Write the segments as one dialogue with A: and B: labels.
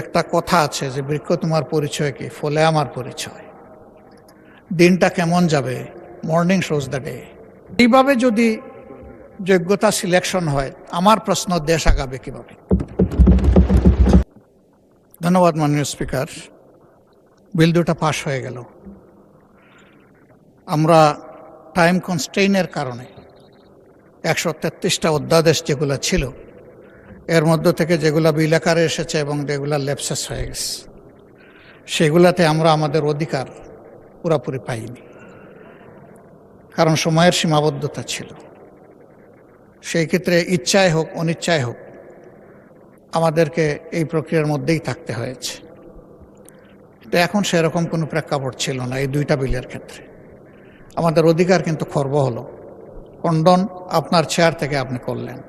A: একটা কথা আছে যে বৃক্ষ তোমার পরিচয় কি, ফলে আমার পরিচয়। দিনটা কেমন যাবে, মর্নিং শোজ দ্য ডে। এইভাবে যদি যোগ্যতা সিলেকশন হয়, আমার প্রশ্ন, দেশ আগাবে কিভাবে? ধন্যবাদ মাননীয় স্পিকার। বিল দুটা পাশ হয়ে গেল। আমরা টাইম কনস্ট্রেইনের কারণে 133টা অধ্যাদেশ যেগুলো ছিল, এর মধ্য থেকে যেগুলা বিল আকারে এসেছে এবং যেগুলা ল্যাপসেস হয়ে গেছে, সেগুলাতে আমরা আমাদের অধিকার পুরোপুরি পাইনি, কারণ সময়ের সীমাবদ্ধতা ছিল। সেই ক্ষেত্রে ইচ্ছায় হোক অনিচ্ছায় হোক আমাদেরকে এই প্রক্রিয়ার মধ্যেই থাকতে হয়েছে। তো এখন সেরকম কোনো প্রেক্ষাপট ছিল না। এই দুইটা বিলের ক্ষেত্রে আমাদের অধিকার কিন্তু খর্ব হলো। খণ্ডন আপনার চেয়ার থেকে আপনি করলেন,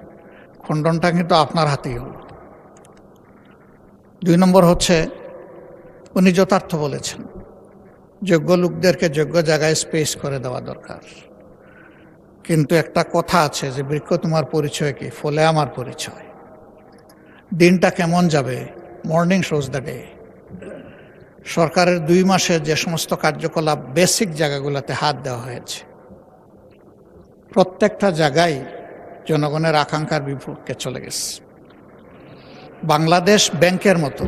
A: খণ্ডনটা কিন্তু আপনার হাতেই হলো। 2 নম্বর হচ্ছে, উনি যথার্থ বলেছেন, যোগ্য লোকদেরকে যোগ্য জায়গায় স্পেস করে দেওয়া দরকার। কিন্তু একটা কথা আছে যে বৃক্ষ তোমার পরিচয় কি, ফলে আমার পরিচয়। দিনটা কেমন যাবে, মর্নিং শোজ দ্য ডে। সরকারের 2 মাসে যে সমস্ত কার্যকলাপ বেসিক জায়গাগুলোতে হাত দেওয়া হয়েছে, প্রত্যেকটা জায়গায় জনগণের আকাঙ্ক্ষার বিপক্ষে চলে গেছে। বাংলাদেশ ব্যাংকের মতো,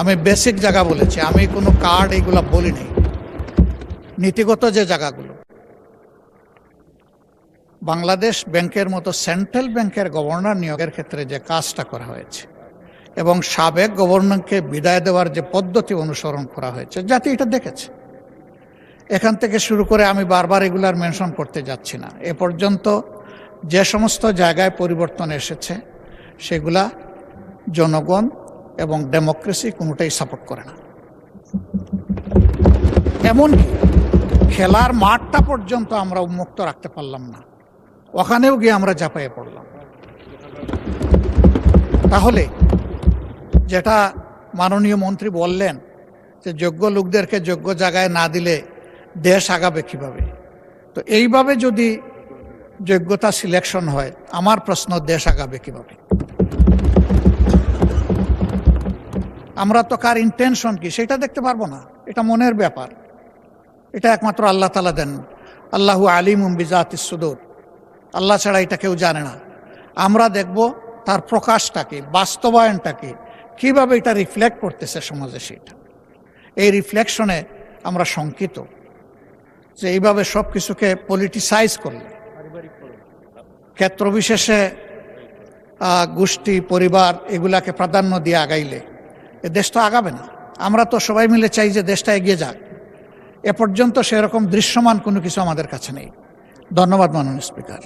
A: আমি বেসিক জায়গা বলেছি, আমি কোনো কার্ড এইগুলা বলিনি, নীতিগত যে জায়গাগুলো, বাংলাদেশ ব্যাংকের মতো সেন্ট্রাল ব্যাংকের গভর্নর নিয়োগের ক্ষেত্রে যে কাজটা করা হয়েছে এবং সাবেক গভর্নরকে বিদায় দেওয়ার যে পদ্ধতি অনুসরণ করা হয়েছে, জাতি এটা দেখেছে। এখান থেকে শুরু করে আমি বারবার এগুলার মেনশন করতে যাচ্ছি না। এ পর্যন্ত যে সমস্ত জায়গায় পরিবর্তন এসেছে সেগুলা জনগণ এবং ডেমোক্রেসি কোনোটাই সাপোর্ট করে না। এমনকি খেলার মাঠটা পর্যন্ত আমরা উন্মুক্ত রাখতে পারলাম না, ওখানেও গিয়ে আমরা ঝাঁপাইয়ে পড়লাম। তাহলে যেটা মাননীয় মন্ত্রী বললেন যে যোগ্য লোকদেরকে যোগ্য জায়গায় না দিলে দেশ আগাবে কিভাবে, তো এইভাবে যদি যোগ্যতা সিলেকশন হয়, আমার প্রশ্ন, দেশ আগাবে কিভাবে? আমরা তো কার ইন্টেনশন কি সেটা দেখতে পারবো না, এটা মনের ব্যাপার। এটা একমাত্র আল্লাহ তাআলা দেন। আল্লাহু আলিমুম বিজাতিস সুদূর, আল্লাহ ছাড়া এটা কেউ জানে না। আমরা দেখব তার প্রকাশটা কি, বাস্তবায়নটা কি, কিভাবে এটা রিফ্লেক্ট করতেছে সমাজে। সেটা এই রিফ্লেকশনে আমরা শঙ্কিত যে এইভাবে সব কিছুকে পলিটিসাইজ করলে, ক্ষেত্র বিশেষে গোষ্ঠী, পরিবার এগুলাকে প্রাধান্য দিয়ে আগাইলে এ দেশ তো আগাবে না। আমরা তো সবাই মিলে চাই যে দেশটা এগিয়ে যাক। এ পর্যন্ত সেরকম দৃশ্যমান কোনো কিছু আমাদের কাছে নেই। ধন্যবাদ মাননীয় স্পিকার।